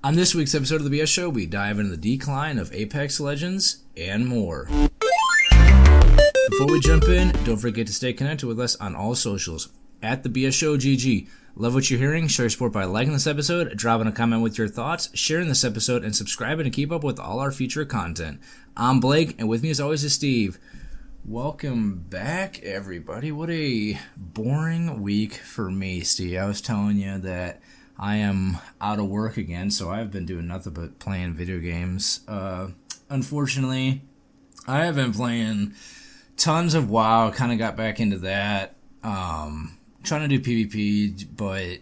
On this week's episode of the BS Show, we dive into the decline of Apex Legends and more. Before we jump in, don't forget to stay connected with us on all socials at the BS Show GG. Love what you're hearing? Show your support by liking this episode, dropping a comment with your thoughts, sharing this episode, and subscribing to keep up with all our future content. I'm Blake, and with me as always is Steve. Welcome back, everybody. What a boring week for me, Steve. I was telling you that I am out of work again, so I've been doing nothing but playing video games. Unfortunately, I have been playing tons of WoW. Kind of got back into that. Trying to do PvP, but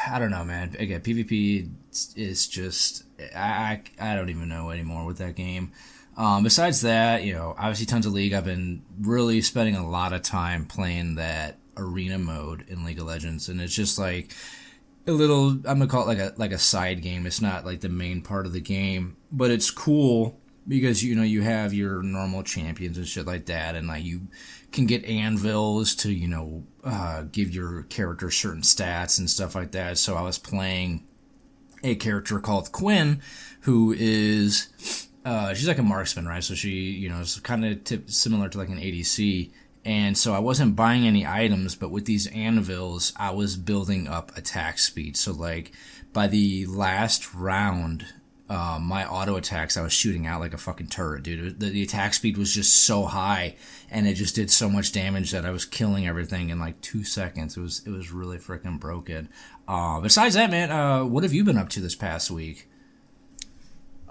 I don't know, man. Again, PvP is just I don't even know anymore with that game. Besides that, obviously tons of League. I've been really spending a lot of time playing that arena mode in League of Legends, and it's just like a little, I'm gonna call it like a side game. It's not like the main part of the game, but it's cool because you have your normal champions and shit like that, and like you can get anvils to give your character certain stats and stuff like that. So I was playing a character called Quinn, who is she's like a marksman, right? So she is kind of similar to like an ADC. And so I wasn't buying any items, but with these anvils, I was building up attack speed. So like by the last round, my auto attacks, I was shooting out like a fucking turret, dude. The attack speed was just so high, and it just did so much damage that I was killing everything in like 2 seconds. It was really freaking broken. Besides that, man, what have you been up to this past week?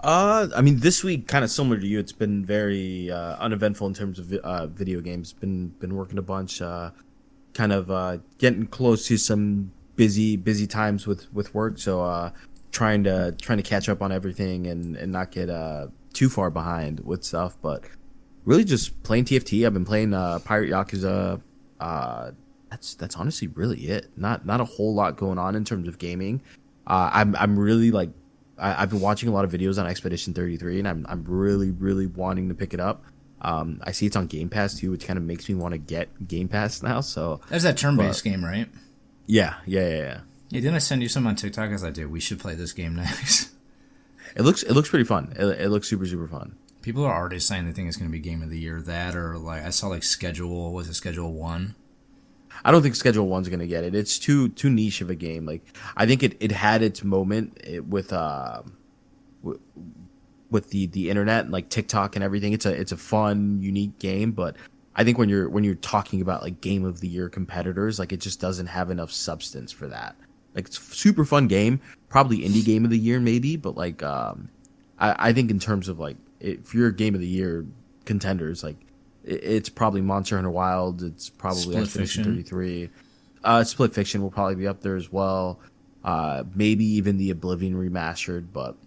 This week, kind of similar to you, it's been very uneventful in terms of video games. Been working a bunch, getting close to some busy times with work. So trying to catch up on everything and not get too far behind with stuff. But really, just playing TFT. I've been playing Pirate Yakuza. That's honestly really it. Not a whole lot going on in terms of gaming. I'm really like. I've been watching a lot of videos on Expedition 33, and I'm really wanting to pick it up. I see it's on Game Pass too, which kind of makes me want to get Game Pass now. So that's that turn-based game, right? Yeah. Yeah, didn't I send you some on TikTok? As I did. We should play this game next. It looks pretty fun. It looks super fun. People are already saying they think it's going to be Game of the Year. That or like I saw like Schedule 1? I don't think Schedule 1's going to get it. It's too niche of a game. Like I think it had its moment with the internet and like TikTok and everything. It's a fun, unique game, but I think when you're talking about like Game of the Year competitors, like it just doesn't have enough substance for that. Like it's a super fun game, probably indie Game of the Year maybe, but like I think in terms of like if you're Game of the Year contenders, like it's probably Monster Hunter Wilds. It's probably Expedition 33. Split Fiction will probably be up there as well. Maybe even the Oblivion remastered. But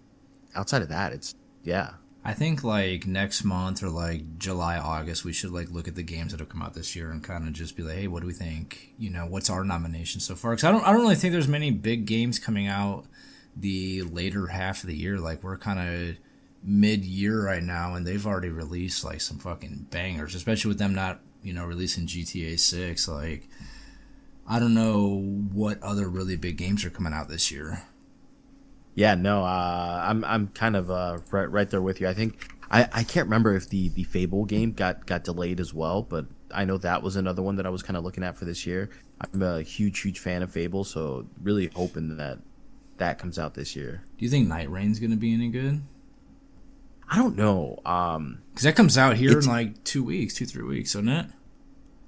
outside of that, it's yeah. I think like next month or like July, August, we should like look at the games that have come out this year and kind of just be like, hey, what do we think? What's our nomination so far? Because I don't really think there's many big games coming out the later half of the year. Like we're kind of mid-year right now, and they've already released like some fucking bangers, especially with them not releasing GTA 6. Like I don't know what other really big games are coming out this year. Yeah, no, I'm kind of right there with you. I think I can't remember if the Fable game got delayed as well, but I know that was another one that I was kind of looking at for this year. I'm a huge fan of Fable, so really hoping that comes out this year. Do you think Night Rain's gonna be any good? I don't know. Because that comes out here in like 2 weeks, 2-3 weeks, isn't it?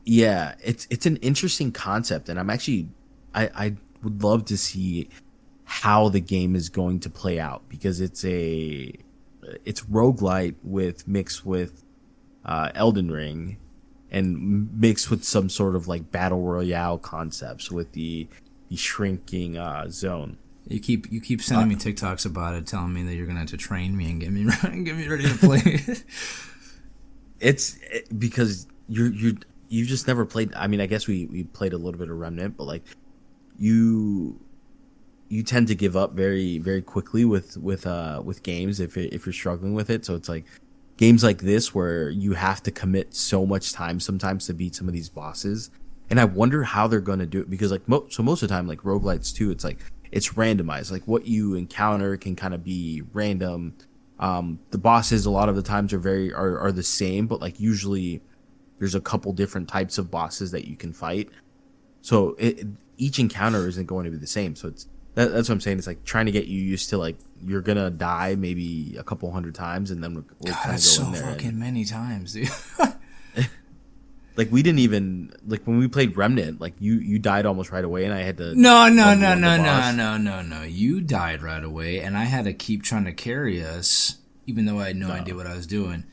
Yeah, it's an interesting concept, and I'm actually I would love to see how the game is going to play out because it's roguelite mixed with Elden Ring and mixed with some sort of like battle royale concepts with the shrinking zone. You keep sending me TikToks about it, telling me that you're gonna have to train me and get me ready to play. It's because you just never played. I mean, I guess we played a little bit of Remnant, but like you tend to give up very very quickly with games if you're struggling with it. So it's like games like this where you have to commit so much time sometimes to beat some of these bosses. And I wonder how they're going to do it because like most of the time, like roguelites too, it's like it's randomized. Like what you encounter can kind of be random. The bosses a lot of the times are the same, but like usually there's a couple different types of bosses that you can fight. So each encounter isn't going to be the same. So that's what I'm saying. It's like trying to get you used to like you're gonna die maybe a couple hundred times, and then we'll kind of go in there. So fucking many times, dude. Like we didn't even like when we played Remnant. Like you died almost right away, and I had to. No. You died right away, and I had to keep trying to carry us, even though I had no idea what I was doing.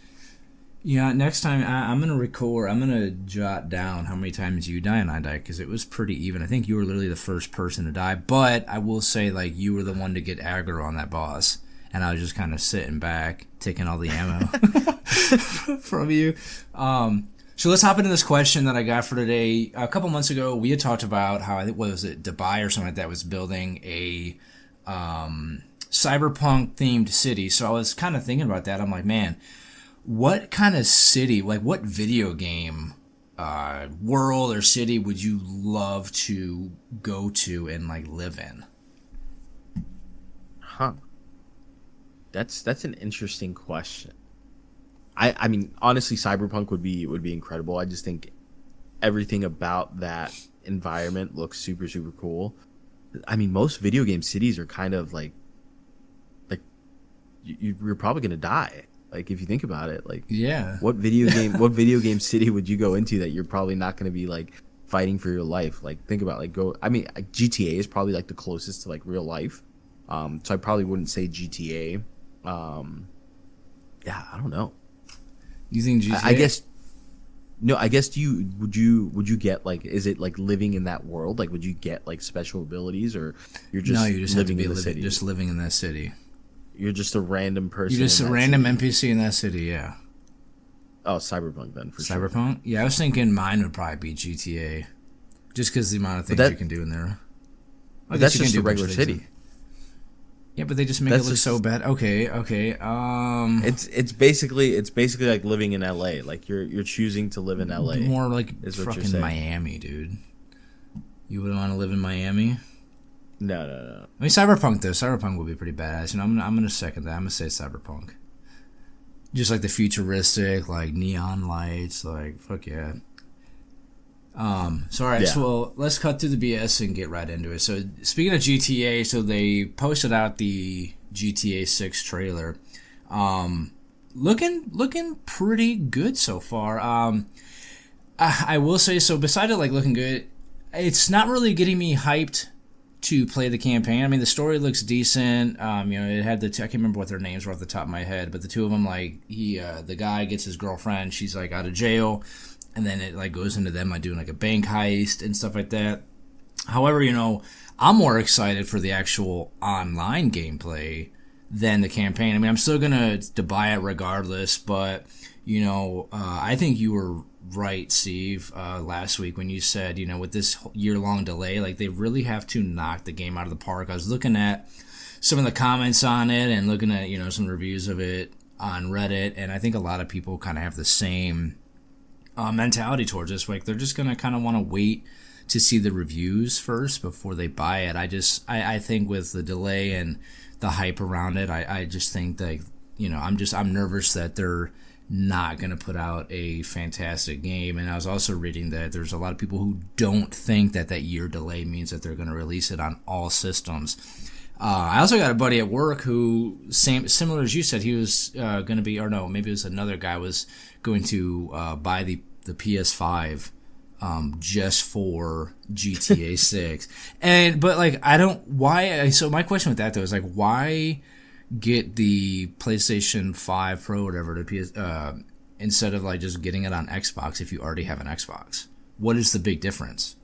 Yeah, next time I'm gonna record. I'm gonna jot down how many times you die and I die, because it was pretty even. I think you were literally the first person to die, but I will say like you were the one to get aggro on that boss, and I was just kind of sitting back, taking all the ammo from you. So let's hop into this question that I got for today. A couple months ago, we had talked about how, I think, what was it, Dubai or something like that, was building a cyberpunk-themed city. So I was kind of thinking about that. I'm like, man, what kind of city, like what video game world or city would you love to go to and like live in? Huh. That's an interesting question. I mean, honestly, Cyberpunk would be incredible. I just think everything about that environment looks super, super cool. I mean, most video game cities are kind of like you're probably gonna die. Like if you think about it, like yeah, what video game city would you go into that you're probably not gonna be like fighting for your life? Like think about I mean, GTA is probably like the closest to like real life. So I probably wouldn't say GTA. Yeah, I don't know. You think GTA? I guess no. I guess would you get like, is it like living in that world? Like would you get like special abilities, or you're just living in the city? Just living in that city. You're just a random person. You're just a random NPC in that city. Yeah. Oh, Cyberpunk then for Cyberpunk? sure. Yeah, I was thinking mine would probably be GTA, just because the amount of things you can do in there. But that's just a regular city. Yeah, but they just make it look so bad. Okay. It's basically like living in LA. Like you're choosing to live in LA. More like fucking Miami, dude. You wouldn't want to live in Miami? No. I mean, Cyberpunk though. Cyberpunk would be pretty badass. And I'm gonna second that. I'm gonna say Cyberpunk. Just like the futuristic, like neon lights, like fuck yeah. So alright, so let's cut through the BS and get right into it. So speaking of GTA, so they posted out the GTA 6 trailer. Looking pretty good so far. I will say, so beside it like looking good, it's not really getting me hyped to play the campaign. I mean, the story looks decent. It had I can't remember what their names were off the top of my head, but the two of them, like the guy gets his girlfriend, she's like out of jail. And then it like goes into them like doing like a bank heist and stuff like that. However, I'm more excited for the actual online gameplay than the campaign. I mean, I'm still gonna buy it regardless, but I think you were right, Steve, last week when you said, with this year-long delay, like they really have to knock the game out of the park. I was looking at some of the comments on it and looking at some reviews of it on Reddit, and I think a lot of people kind of have the same mentality towards this. Like they're just gonna kind of want to wait to see the reviews first before they buy it. I think with the delay and the hype around it, I just think that I'm nervous that they're not gonna put out a fantastic game. And I was also reading that there's a lot of people who don't think that year delay means that they're gonna release it on all systems. I also got a buddy at work who, similar as you said, he was going to be, or no, maybe it was another guy was going to buy the PS5 just for GTA 6. But like, so my question with that though is like, why get the PlayStation 5 Pro or whatever to PS, instead of like just getting it on Xbox if you already have an Xbox? What is the big difference?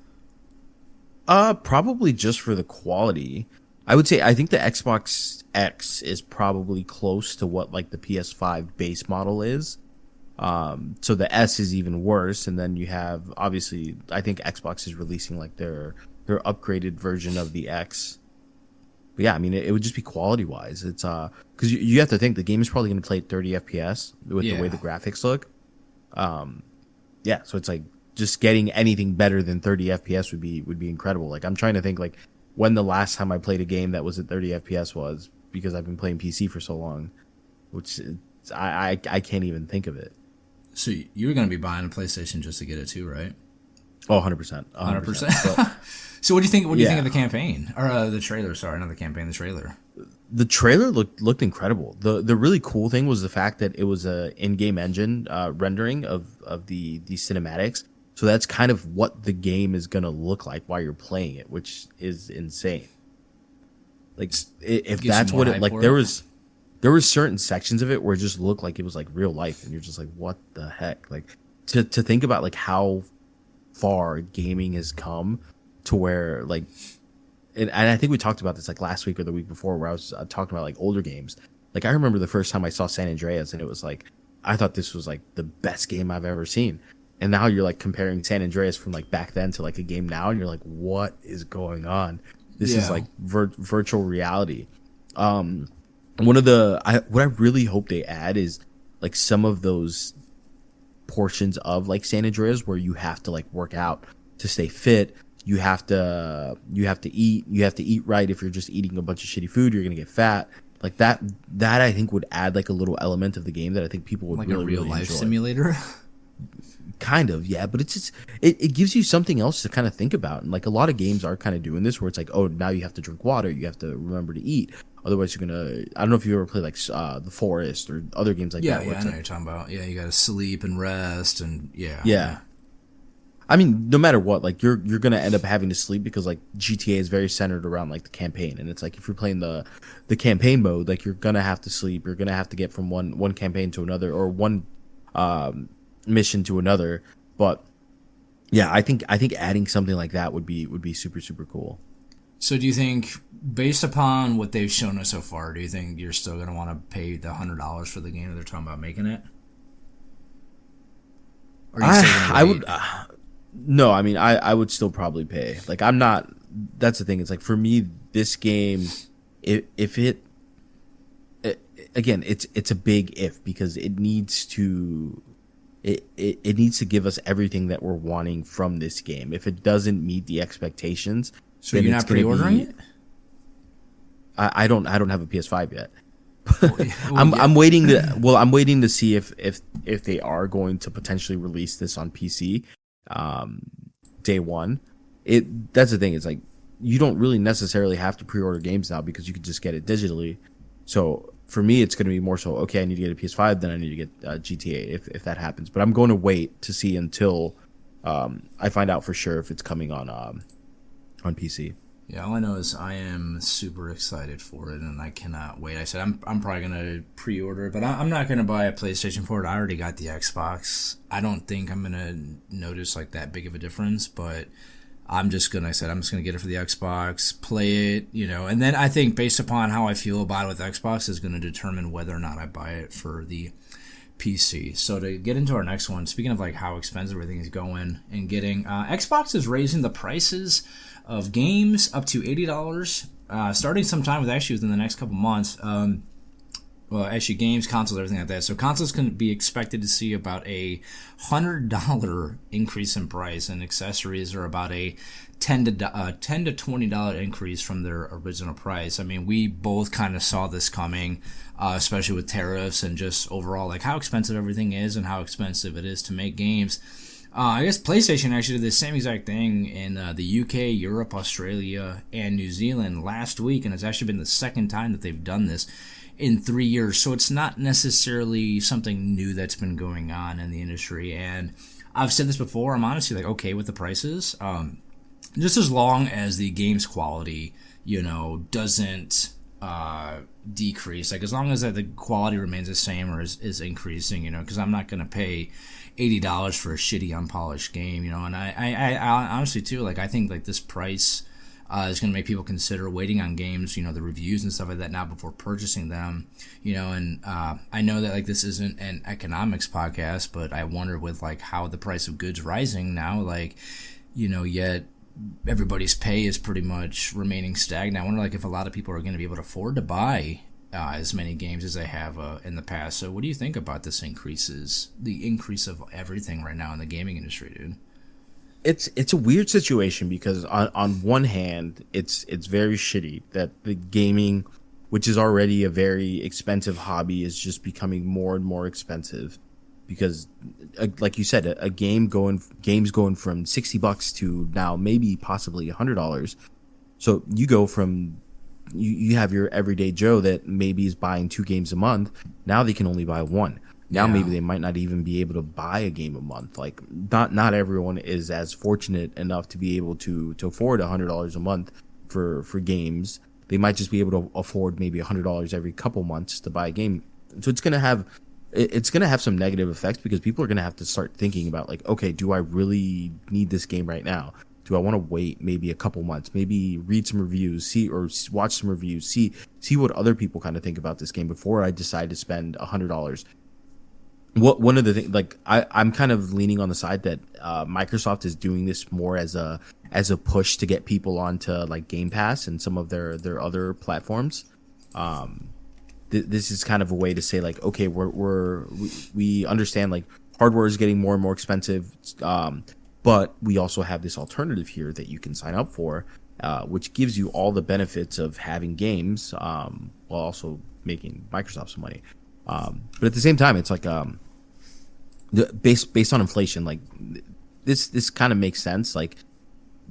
Probably just for the quality. I think the Xbox X is probably close to what like the PS5 base model is. So the S is even worse, and then you have, obviously, I think Xbox is releasing like their upgraded version of the X. But yeah, I mean, it would just be quality wise. It's because you have to think the game is probably going to play at 30 FPS with the way the graphics look. So it's like just getting anything better than 30 FPS would be incredible. Like I'm trying to think, like when the last time I played a game that was at 30 FPS was, because I've been playing PC for so long, which I can't even think of it. So you were going to be buying a PlayStation just to get it too, right? Oh, 100%. 100%. So what do you think? What do you think of the campaign or the trailer? Sorry, not the campaign. The trailer. The trailer looked incredible. The really cool thing was the fact that it was a in-game engine rendering of the cinematics. So that's kind of what the game is gonna look like while you're playing it, which is insane. Like if that's what it like, there was certain sections of it where it just looked like it was like real life, and you're just like, what the heck? Like to think about like how far gaming has come to where like. And I think we talked about this like last week or the week before, where I was talking about like older games. Like I remember the first time I saw San Andreas, and it was like I thought this was like the best game I've ever seen. And now you're like comparing San Andreas from like back then to like a game now, and you're like, what is going on? This is like virtual reality. One of the what I really hope they add is like some of those portions of like San Andreas where you have to like work out to stay fit. You have to eat. You have to eat right. If you're just eating a bunch of shitty food, you're gonna get fat. Like that I think would add like a little element of the game that I think people would like really, a real really life enjoy. Simulator. Kind of, yeah, but it's just it gives you something else to kind of think about. And like a lot of games are kind of doing this, where it's like, oh, now you have to drink water, you have to remember to eat, otherwise you're gonna. I don't know if you ever played like The Forest or other games like that. Yeah, I know what you're talking about. Yeah, you gotta sleep and rest, and yeah. I mean, no matter what, like you're gonna end up having to sleep because like GTA is very centered around like the campaign, and it's like if you're playing the campaign mode, like you're gonna have to sleep. You're gonna have to get from one campaign to another, or one mission to another. But yeah, I think adding something like that would be super super cool. So do you think, based upon what they've shown us so far, do you think you're still gonna want to pay the $100 for the game that they're talking about making it? Or are you still gonna wait? I would. No, I mean, I would still probably pay. Like, I'm not. That's the thing. It's like for me, this game, if it again, it's a big if, because it needs to. It needs to give us everything that we're wanting from this game. If it doesn't meet the expectations, so you're not pre-ordering it? I don't have a PS5 yet. Well, I'm waiting to. Well, I'm waiting to see if they are going to potentially release this on PC. Day one. That's the thing. It's like you don't really necessarily have to pre-order games now because you could just get it digitally. So for me, it's going to be more so, okay, I need to get a PS5, then I need to get GTA if that happens. But I'm going to wait to see until I find out for sure if it's coming on PC. Yeah, all I know is I am super excited for it, and I cannot wait. I said I'm probably gonna pre-order it, but I'm not gonna buy a PlayStation for it. I already got the Xbox. I don't think I'm gonna notice like that big of a difference, but I'm just gonna get it for the Xbox, play it, and then I think based upon how I feel about it with Xbox is gonna determine whether or not I buy it for the PC. So to get into our next one, speaking of like how expensive everything is going and getting, Xbox is raising the prices of games up to $80, starting sometime within the next couple months. Well, actually, games, consoles, everything like that. So consoles can be expected to see about a $100 increase in price, and accessories are about a $10 to $20 increase from their original price. I mean, we both kind of saw this coming, especially with tariffs and just overall like how expensive everything is and how expensive it is to make games. I guess PlayStation actually did the same exact thing in the UK, Europe, Australia, and New Zealand last week, and it's actually been the second time that they've done this in 3 years. So it's not necessarily something new that's been going on in the industry. And I've said this before, I'm honestly like okay with the prices, just as long as the game's quality, doesn't decrease. Like as long as the quality remains the same or is increasing, because I'm not gonna pay $80 for a shitty unpolished game, and I honestly too, like I think like this price is going to make people consider waiting on games, the reviews and stuff like that now before purchasing them, and I know that like this isn't an economics podcast, but I wonder with like how the price of goods rising now, like, yet everybody's pay is pretty much remaining stagnant. I wonder like if a lot of people are going to be able to afford to buy as many games as they have in the past. So what do you think about the increase of everything right now in the gaming industry, dude? it's a weird situation because on one hand it's very shitty that the gaming, which is already a very expensive hobby, is just becoming more and more expensive because like you said, a games going from $60 to now maybe possibly $100. So you go from you have your everyday Joe that maybe is buying 2 games a month. Now they can only buy one. Now maybe they might not even be able to buy a game a month. Like not everyone is as fortunate enough to be able to afford $100 a month for games. They might just be able to afford maybe $100 every couple months to buy a game. So it's gonna have some negative effects because people are gonna have to start thinking about like, okay, do I really need this game right now? Do I want to wait maybe a couple months, maybe read some reviews, watch some reviews, see what other people kind of think about this game before I decide to spend $100? One of the things, like I'm kind of leaning on the side that Microsoft is doing this more as a push to get people onto like Game Pass and some of their other platforms. This is kind of a way to say like, okay, we understand like hardware is getting more and more expensive, but we also have this alternative here that you can sign up for, which gives you all the benefits of having games while also making Microsoft some money. But at the same time, it's like based on inflation, like this kind of makes sense. Like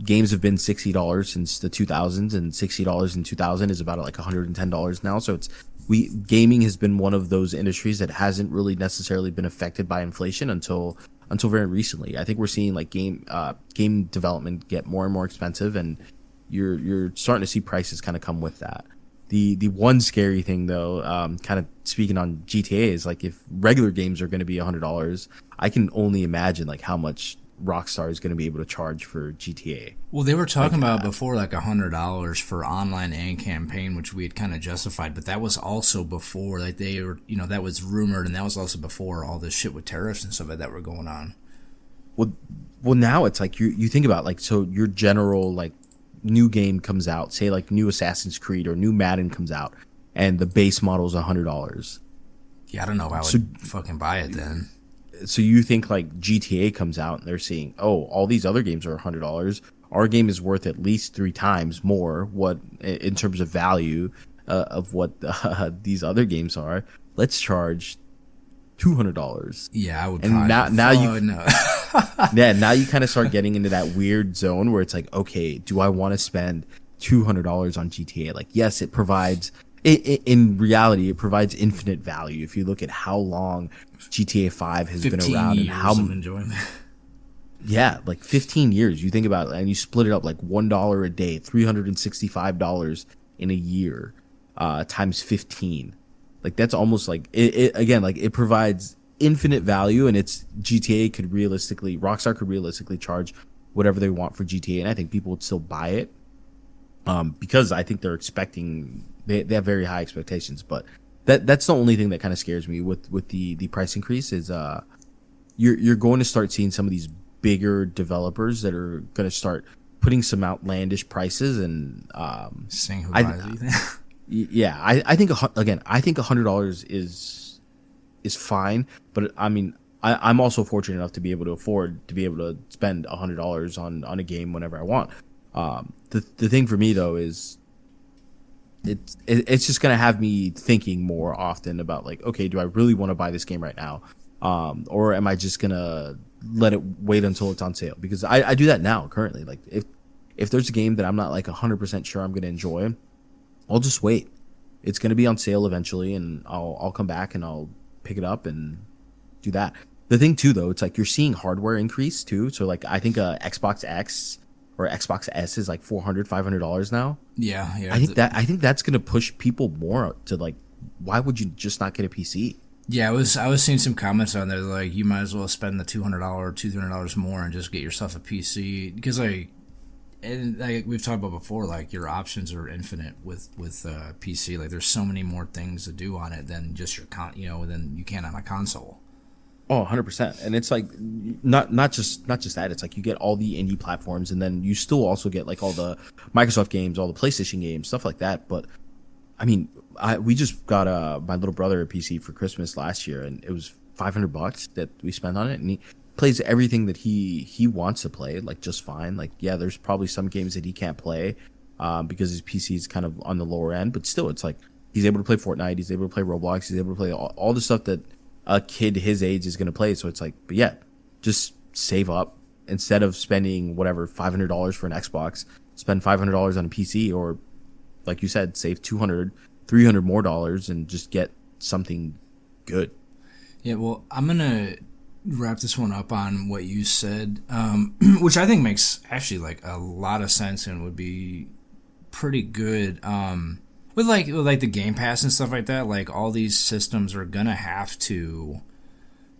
games have been $60 since the 2000s, and $60 in 2000 is about like $110 now. So gaming has been one of those industries that hasn't really necessarily been affected by inflation until very recently. I think we're seeing like game development get more and more expensive, and you're starting to see prices kind of come with that. The one scary thing though, kind of speaking on GTA, is like if regular games are going to be $100, I can only imagine like how much Rockstar is going to be able to charge for GTA. Well, they were talking about before like $100 for online and campaign, which we had kind of justified, but that was also before like they were, that was rumored, and that was also before all this shit with tariffs and stuff like that were going on. Well, now it's like you think about like, so your general like new game comes out, say like new Assassin's Creed or new Madden comes out, and the base model is $100. Yeah, I don't know if I would fucking buy it then. So you think like GTA comes out and they're seeing, oh, all these other games are $100. Our game is worth at least 3 times more what in terms of value of what these other games are. Let's charge $200. Yeah, I would. And now you no. yeah, now you kind of start getting into that weird zone where it's like, okay, do I want to spend $200 on GTA? Like, yes, it provides. In reality, it provides infinite value. If you look at how long GTA 5 has been around and how enjoyment. Yeah, like 15 years. You think about it, and you split it up like $1 a day, $365 in a year, times 15. Like that's almost like it provides infinite value, and Rockstar could realistically charge whatever they want for GTA, and I think people would still buy it. Because I think they're expecting they have very high expectations, but that's the only thing that kind of scares me with the price increase is you're going to start seeing some of these bigger developers that are going to start putting some outlandish prices and seeing who buys anything. Yeah, I think $100 is fine, but I mean I'm also fortunate enough to be able to afford to be able to spend $100 on a game whenever I want. The thing for me though is it's just gonna have me thinking more often about like, okay, do I really want to buy this game right now, or am I just gonna let it wait until it's on sale? Because I do that now currently. Like if there's a game that I'm not like 100% sure I'm gonna enjoy, I'll just wait. It's gonna be on sale eventually, and I'll come back and I'll pick it up and do that. The thing too though, it's like you're seeing hardware increase too. So like I think Xbox X or Xbox S is like $400-$500 now. Yeah. I think that's gonna push people more to like, why would you just not get a PC? Yeah, I was seeing some comments on there like you might as well spend the $200 more and just get yourself a PC, because like we've talked about before, like your options are infinite with PC. Like there's so many more things to do on it than just your than you can on a console. Oh, 100%. And it's like not just that. It's like you get all the indie platforms, and then you still also get like all the Microsoft games, all the PlayStation games, stuff like that. But I mean, we just got my little brother a PC for Christmas last year, and it was $500 that we spent on it. And plays everything that he wants to play like just fine. Like yeah, there's probably some games that he can't play because his PC is kind of on the lower end, but still it's like he's able to play Fortnite, he's able to play Roblox, he's able to play all the stuff that a kid his age is going to play. So it's like, but yeah, just save up instead of spending whatever $500 for an Xbox, spend $500 on a PC, or like you said, save 200, 300 more dollars and just get something good. Yeah, well, I'm gonna wrap this one up on what you said, which I think makes actually like a lot of sense and would be pretty good. With the Game Pass and stuff like that, like all these systems are gonna have to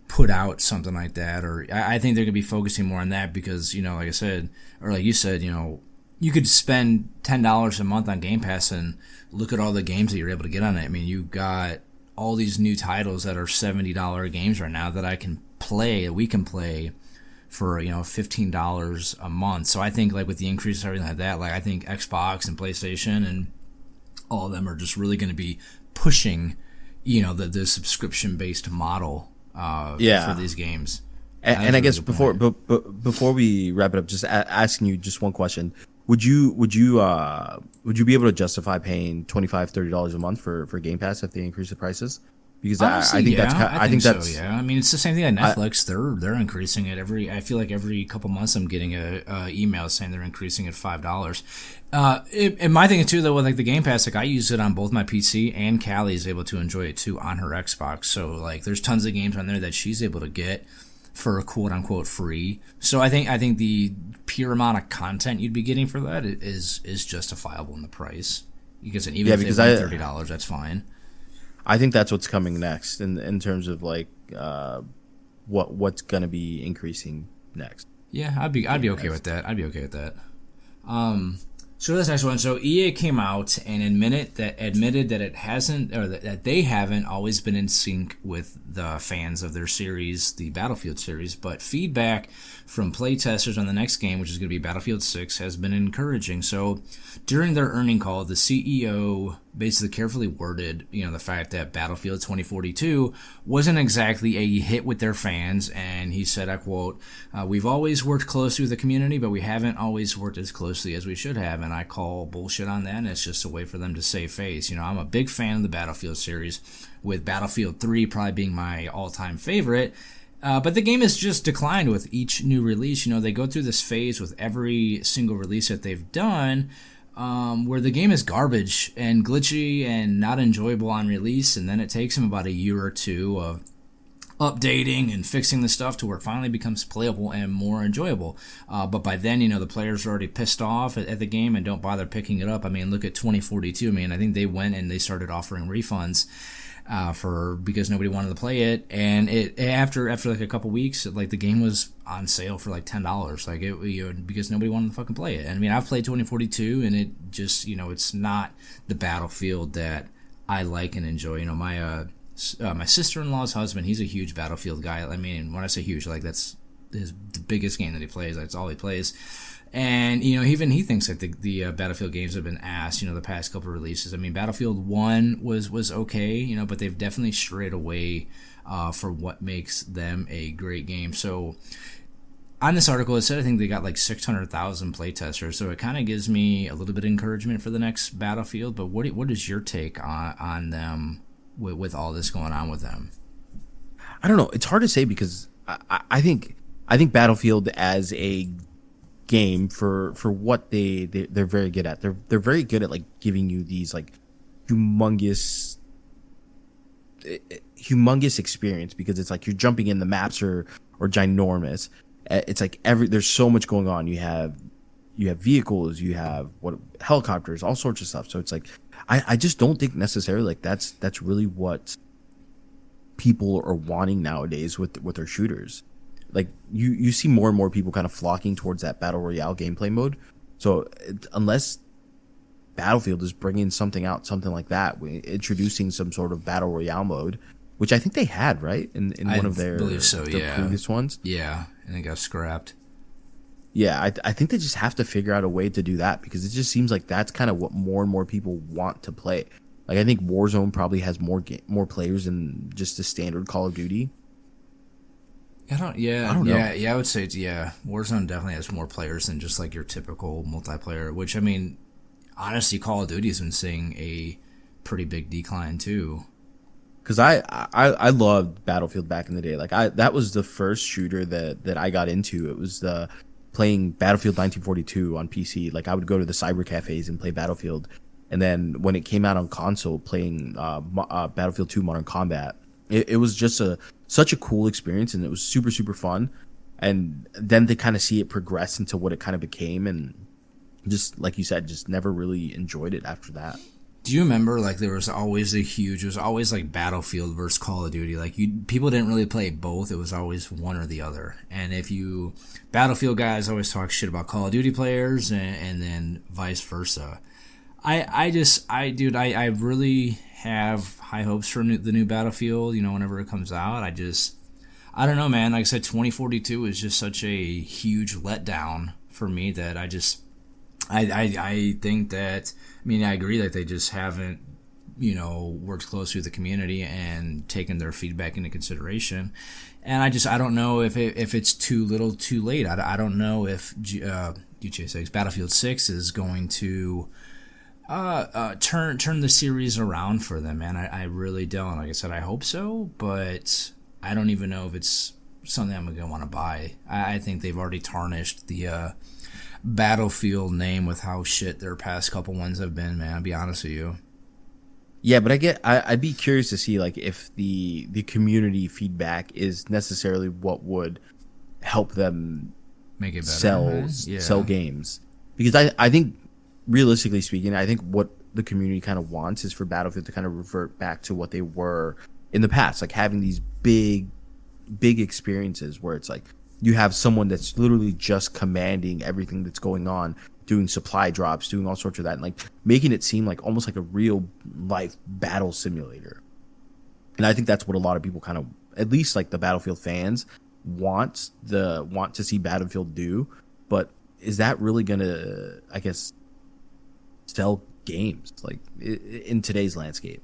put out something like that, or I think they're gonna be focusing more on that because, you know, like I said, or like you said, you know, you could spend $10 a month on Game Pass and look at all the games that you're able to get on it. I mean, you've got all these new titles that are $70 games right now that we can play for, you know, $15 a month. So I think like with the increase and everything like that, like I think Xbox and PlayStation and all of them are just really going to be pushing, you know, the subscription based model for these games. And I guess before we wrap it up, just asking you just one question: Would you be able to justify paying $25-$30 a month for Game Pass if they increase the prices? Because honestly, I think I think that's so, yeah. I mean, it's the same thing at Netflix. They're increasing it I feel like every couple months I'm getting a email saying they're increasing it $5. And my thing too, though, with like the Game Pass, like I use it on both my PC, and Callie is able to enjoy it too on her Xbox. So like, there's tons of games on there that she's able to get for a quote unquote free. So I think the pure amount of content you'd be getting for that is justifiable in the price. Because even if it's $30, that's fine. I think that's what's coming next in terms of like what's gonna be increasing next. Yeah, I'd be okay with that. I'd be okay with that. So this next one. So EA came out and admitted that it hasn't, or that they haven't always been in sync with the fans of their series, the Battlefield series. But feedback from playtesters on the next game, which is going to be Battlefield 6, has been encouraging. So during their earning call, the CEO basically carefully worded, you know, the fact that Battlefield 2042 wasn't exactly a hit with their fans, and he said, I quote, "We've always worked closely with the community, but we haven't always worked as closely as we should have, and I call bullshit on that, and it's just a way for them to save face. You know, I'm a big fan of the Battlefield series, with Battlefield 3 probably being my all-time favorite, but the game has just declined with each new release. You know, they go through this phase with every single release that they've done, where the game is garbage and glitchy and not enjoyable on release, and then it takes them about a year or two of updating and fixing the stuff to where it finally becomes playable and more enjoyable. But by then, you know, the players are already pissed off at the game and don't bother picking it up. I mean, look at 2042. I mean, I think they went and they started offering refunds because nobody wanted to play it, and after like a couple weeks, like the game was on sale for like $10, like because nobody wanted to fucking play it. And I mean, I've played 2042, and it just, you know, it's not the Battlefield that I like and enjoy. You know, my sister-in-law's husband, he's a huge Battlefield guy. I mean, when I say huge, like that's the biggest game that he plays. That's all he plays. And, you know, even he thinks that the Battlefield games have been ass, you know, the past couple of releases. I mean, Battlefield 1 was okay, you know, but they've definitely strayed away for what makes them a great game. So on this article, it said I think they got like 600,000 playtesters, so it kind of gives me a little bit of encouragement for the next Battlefield. But what is your take on them with all this going on with them? I don't know. It's hard to say because I think Battlefield as a game for what they're very good at. They're very good at like giving you these like humongous experience, because it's like you're jumping in, the maps are ginormous. It's like there's so much going on. You have vehicles, you have helicopters, all sorts of stuff. So it's like I just don't think necessarily like that's really what people are wanting nowadays with their shooters. Like you see more and more people kind of flocking towards that battle royale gameplay mode. So unless Battlefield is bringing something like that, introducing some sort of battle royale mode, which I think they had, right, in one of their previous ones. Yeah, and it got scrapped. Yeah, I think they just have to figure out a way to do that, because it just seems like that's kind of what more and more people want to play. Like I think Warzone probably has more players than just the standard Call of Duty. Yeah, I don't know. yeah. I would say Warzone definitely has more players than just like your typical multiplayer. Which I mean, honestly, Call of Duty has been seeing a pretty big decline too. Because I loved Battlefield back in the day. Like that was the first shooter that I got into. It was the playing Battlefield 1942 on PC. Like I would go to the cyber cafes and play Battlefield, and then when it came out on console, playing Battlefield 2 Modern Combat. It was just such a cool experience, and it was super super fun. And then to kind of see it progress into what it kind of became, and just like you said, just never really enjoyed it after that. Do you remember like there was always it was always like Battlefield versus Call of Duty. Like people didn't really play both. It was always one or the other. And if you Battlefield guys always talk shit about Call of Duty players, and then vice versa. I really have high hopes for the new Battlefield. You know, whenever it comes out, I don't know, man. Like I said, 2042 is just such a huge letdown for me that I think that, I mean, I agree that they just haven't, worked closely with the community and taken their feedback into consideration. And I don't know if it's too little too late. I don't know if GTA 6, Battlefield 6 is going to turn the series around for them, man. I really don't. Like I said, I hope so, but I don't even know if it's something I'm going to want to buy. I think they've already tarnished the Battlefield name with how shit their past couple ones have been, man. I'll be honest with you. Yeah, but I'd be curious to see like if the community feedback is necessarily what would help them Make it better, sell games. Because I think realistically speaking, I think what the community kind of wants is for Battlefield to kind of revert back to what they were in the past, like having these big experiences where it's like you have someone that's literally just commanding everything that's going on, doing supply drops, doing all sorts of that, and like making it seem like almost like a real life battle simulator. And I think that's what a lot of people kind of, at least like the Battlefield fans, want to see Battlefield do. But is that really gonna, I guess, sell games like in today's landscape?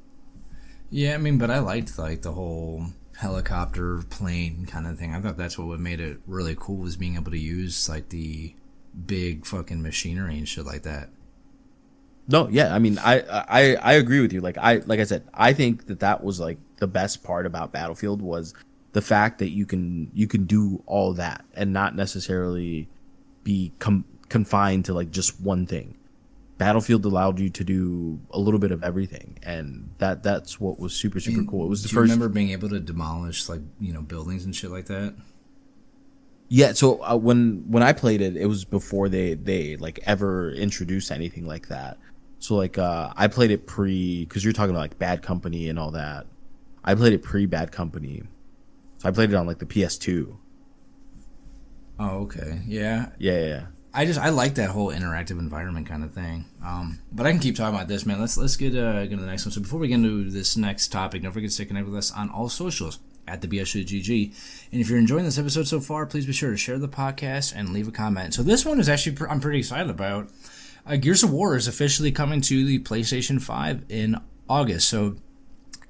Yeah, I mean, but I liked like the whole helicopter plane kind of thing. I thought that's what made it really cool, was being able to use like the big fucking machinery and shit like that. No, yeah, I mean, I agree with you. Like I said, I think that was like the best part about Battlefield was the fact that you can do all that and not necessarily be confined to like just one thing. Battlefield allowed you to do a little bit of everything, and that's what was super super cool. It was the Do first. you remember being able to demolish like buildings and shit like that? Yeah, so when I played it, it was before they like ever introduced anything like that. So like I played it because you're talking about like Bad Company and all that. I played it pre Bad Company, so I played it on like the PS2. Oh, okay, yeah. Yeah. I like that whole interactive environment kind of thing. But I can keep talking about this, man. Let's get to the next one. So before we get into this next topic, don't forget to stay connected with us on all socials at the BSGG. And if you're enjoying this episode so far, please be sure to share the podcast and leave a comment. So this one is actually I'm pretty excited about. Gears of War is officially coming to the PlayStation 5 in August. So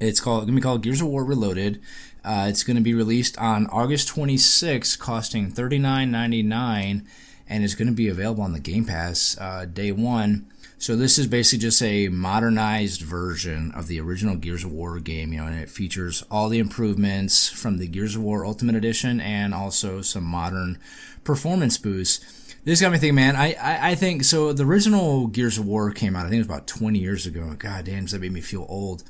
it's going to be called Gears of War Reloaded. It's going to be released on August 26th, costing $39.99. And it's going to be available on the Game Pass day one. So this is basically just a modernized version of the original Gears of War game, and it features all the improvements from the Gears of War Ultimate Edition and also some modern performance boosts. This got me thinking, man, I think, so the original Gears of War came out, I think it was about 20 years ago. God damn, that made me feel old.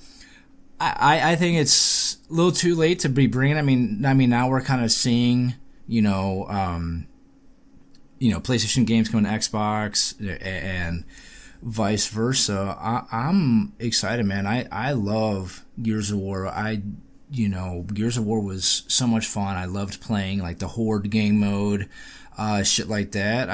I think it's a little too late to be bringing, I mean now we're kind of seeing, PlayStation games coming to Xbox and vice versa. I'm excited, man. I love Gears of War. Gears of War was so much fun. I loved playing like the Horde game mode, shit like that.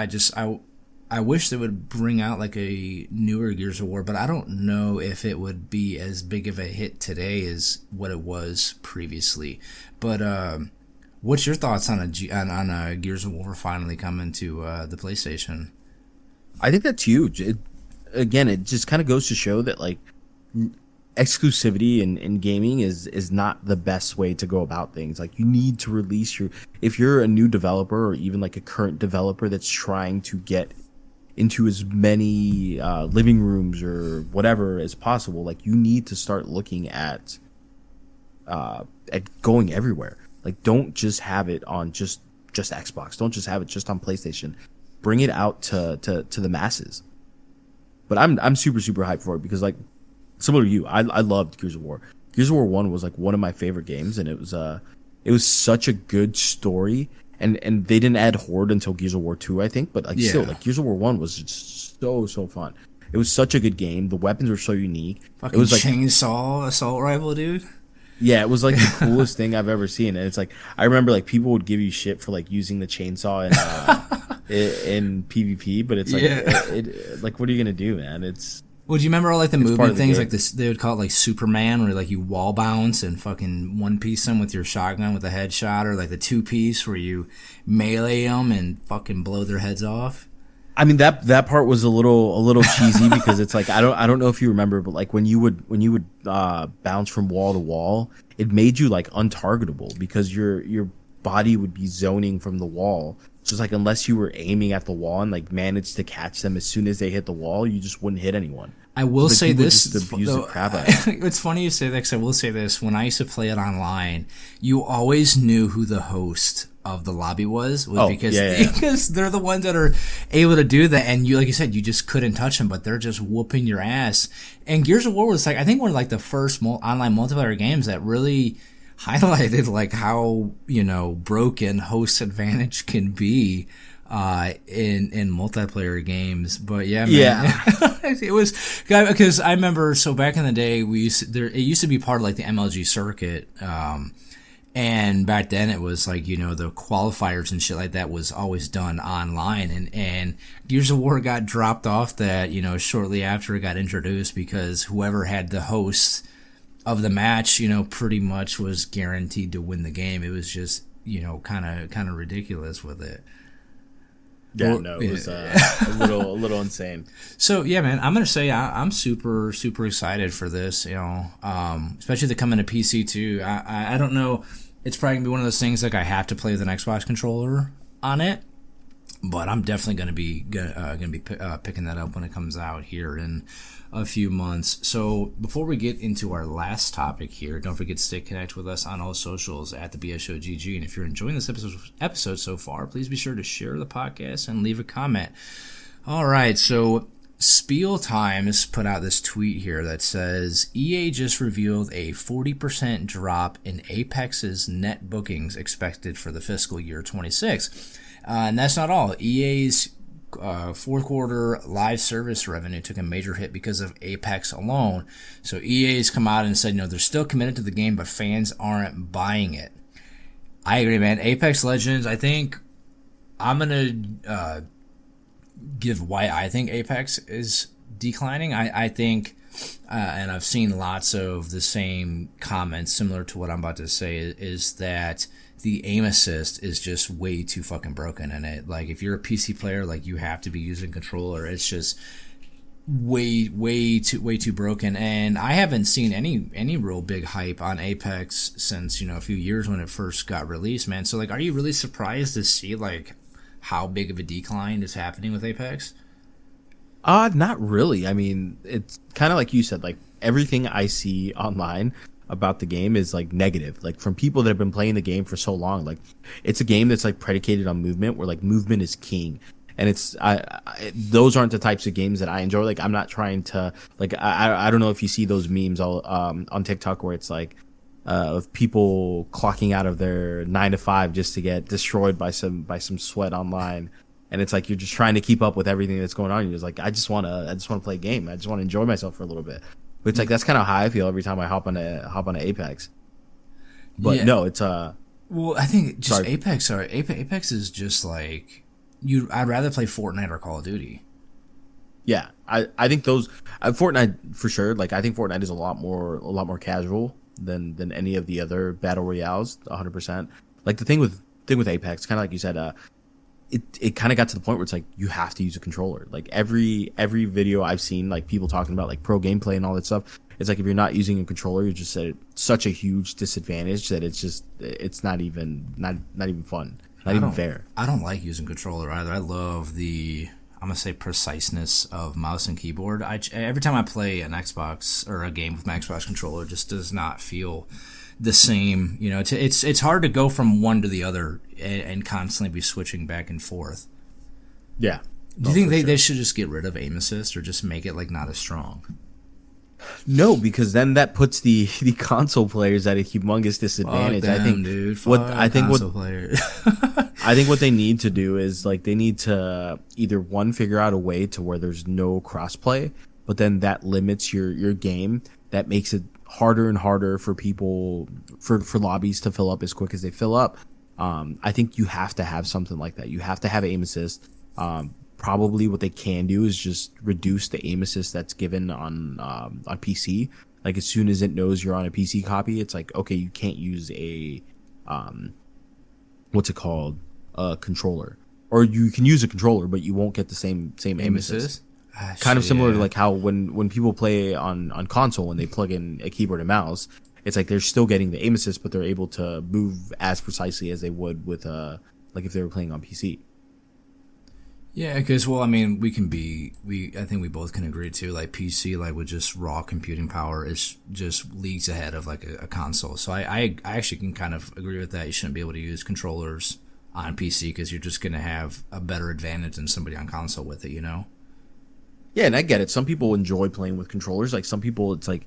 I wish they would bring out like a newer Gears of War, but I don't know if it would be as big of a hit today as what it was previously. But what's your thoughts on a Gears of War finally coming to the PlayStation? I think that's huge. It just kind of goes to show that like exclusivity in gaming is not the best way to go about things. Like, you need to release if you're a new developer or even like a current developer that's trying to get into as many living rooms or whatever as possible, like, you need to start looking at going everywhere. Like, don't just have it on just Xbox. Don't just have it just on PlayStation. Bring it out to the masses. But I'm super hyped for it because, like, similar to you, I loved Gears of War. Gears of War 1 was like one of my favorite games, and it was such a good story. And they didn't add Horde until Gears of War 2, I think, but like still, like, Gears of War 1 was just so fun. It was such a good game. The weapons were so unique. Fucking it was like chainsaw assault rifle, dude. Yeah, it was like the coolest thing I've ever seen. And it's like, I remember like people would give you shit for like using the chainsaw in PvP, but it's like, like, what are you gonna do, man? Well, do you remember all like the movement things game. like this? They would call it like Superman, where like you wall bounce and fucking one piece them with your shotgun with a headshot, or like the 2-piece where you melee them and fucking blow their heads off. I mean, that part was a little cheesy because it's like, I don't know if you remember, but like when you would bounce from wall to wall, it made you like untargetable because your body would be zoning from the wall. Just like, unless you were aiming at the wall and like managed to catch them as soon as they hit the wall, you just wouldn't hit anyone. I will say this, the crap out of it. It's funny you say that because I will say this. When I used to play it online, you always knew who the host of the lobby was because they're the ones that are able to do that. And you, like you said, you just couldn't touch them, but they're just whooping your ass. And Gears of War was like, I think one of like the first online multiplayer games that really highlighted like how, you know, broken host advantage can be in multiplayer games. But yeah, man, it was, because I remember, so back in the day it used to be part of like the MLG circuit, and back then it was like, you know, the qualifiers and shit like that was always done online, and Gears of War got dropped off that, you know, shortly after it got introduced, because whoever had the host of the match, you know, pretty much was guaranteed to win the game. It was just, you know, kind of ridiculous with it. Yeah, well, no, it was a little insane. So yeah, man, I'm gonna say I'm super excited for this. You know, especially the coming to PC too. I don't know. It's probably gonna be one of those things like I have to play with an Xbox controller on it, but I'm definitely gonna be picking that up when it comes out here in a few months. So before we get into our last topic here, don't forget to stay connected with us on all socials at the BSOGG. And if you're enjoying this episode so far, please be sure to share the podcast and leave a comment. All right, so Spiel Times put out this tweet here that says EA just revealed a 40% drop in Apex's net bookings expected for the fiscal year 26. And that's not all. EA's fourth quarter live service revenue took a major hit because of Apex alone. So EA's come out and said, you know, they're still committed to the game, but fans aren't buying it. I agree, man. Apex Legends, I think I'm going to give why I think Apex is declining. I think, and I've seen lots of the same comments similar to what I'm about to say, is that the aim assist is just way too fucking broken in it. Like, if you're a PC player, like, you have to be using controller. It's just way too broken. And I haven't seen any real big hype on Apex since, you know, a few years when it first got released, man. So, like, are you really surprised to see like how big of a decline is happening with Apex? Not really. I mean, it's kind of like you said, like, everything I see online about the game is like negative, like from people that have been playing the game for so long. Like, it's a game that's like predicated on movement, where like movement is king, and it's those aren't the types of games that I enjoy. Like, I'm not trying to, like, I don't know if you see those memes all on TikTok where it's like of people clocking out of their 9 to 5 just to get destroyed by some sweat online, and it's like you're just trying to keep up with everything that's going on. You're just like, I just want to play a game. I just want to enjoy myself for a little bit. But it's like, that's kind of how I feel every time I hop on a Apex. But no, it's well, I think just Apex is just like, I'd rather play Fortnite or Call of Duty. Yeah, I think those Fortnite for sure. Like, I think Fortnite is a lot more casual than any of the other battle royales. 100%. Like, the thing with Apex, kind of like you said, it kind of got to the point where it's like you have to use a controller. Like, every video I've seen, like, people talking about like pro gameplay and all that stuff, It's like if you're not using a controller, you're just at such a huge disadvantage that it's not even fun, not even fair. I don't like using controller either. I love the, I'm gonna say, preciseness of mouse and keyboard. Every time I play an Xbox or a game with my Xbox controller, it just does not feel the same. You know, it's hard to go from one to the other and constantly be switching back and forth. Yeah. Do you think they should just get rid of aim assist or just make it like not as strong? No, because then that puts the console players at a humongous disadvantage. Fuck them, I think, dude. I think what they need to do is like they need to either one figure out a way to where there's no crossplay, but then that limits your game. That makes it harder and harder for people for lobbies to fill up as quick as they fill up. I think you have to have something like that. You have to have aim assist. Probably what they can do is just reduce the aim assist that's given on PC. Like as soon as it knows you're on a PC copy, it's like, okay, you can't use a what's it called, a controller, or you can use a controller, but you won't get the same aim assist. Kind of similar to like how when people play on console, when they plug in a keyboard and mouse, it's like they're still getting the aim assist, but they're able to move as precisely as they would with like if they were playing on PC. Yeah, because, well, I mean, I think we both can agree too, like PC, like with just raw computing power is just leagues ahead of like a console. So I actually can kind of agree with that. You shouldn't be able to use controllers on PC because you're just going to have a better advantage than somebody on console with it, you know? Yeah, and I get it. Some people enjoy playing with controllers. Like some people, it's like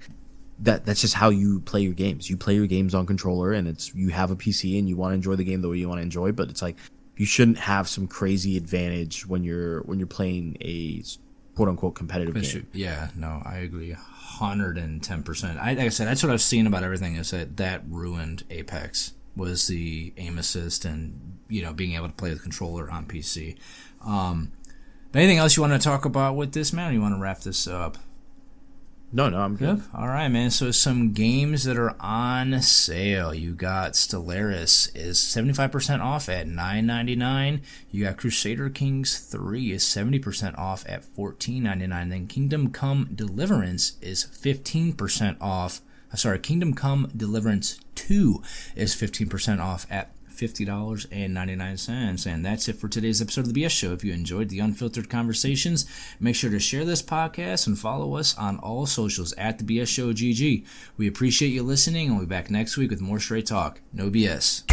that's just how you play your games. You play your games on controller, and you have a PC and you want to enjoy the game the way you want to enjoy, but it's like, you shouldn't have some crazy advantage when you're playing a quote unquote competitive game. Yeah, no, I agree 110%. Like I said, that's what I've seen about everything is that ruined Apex was the aim assist and, you know, being able to play with controller on PC. Anything else you want to talk about with this, man? Or you want to wrap this up? No, I'm good. Yep. All right, man. So some games that are on sale. You got Stellaris is 75% off at $9.99. You got Crusader Kings 3 is 70% off at $14.99. Then Kingdom Come Deliverance is 15% off. Kingdom Come Deliverance 2 is 15% off at $50.99. And that's it for today's episode of the BS Show. If you enjoyed the Unfiltered Conversations, make sure to share this podcast and follow us on all socials at the BS Show GG. We appreciate you listening, and we'll be back next week with more straight talk. No BS.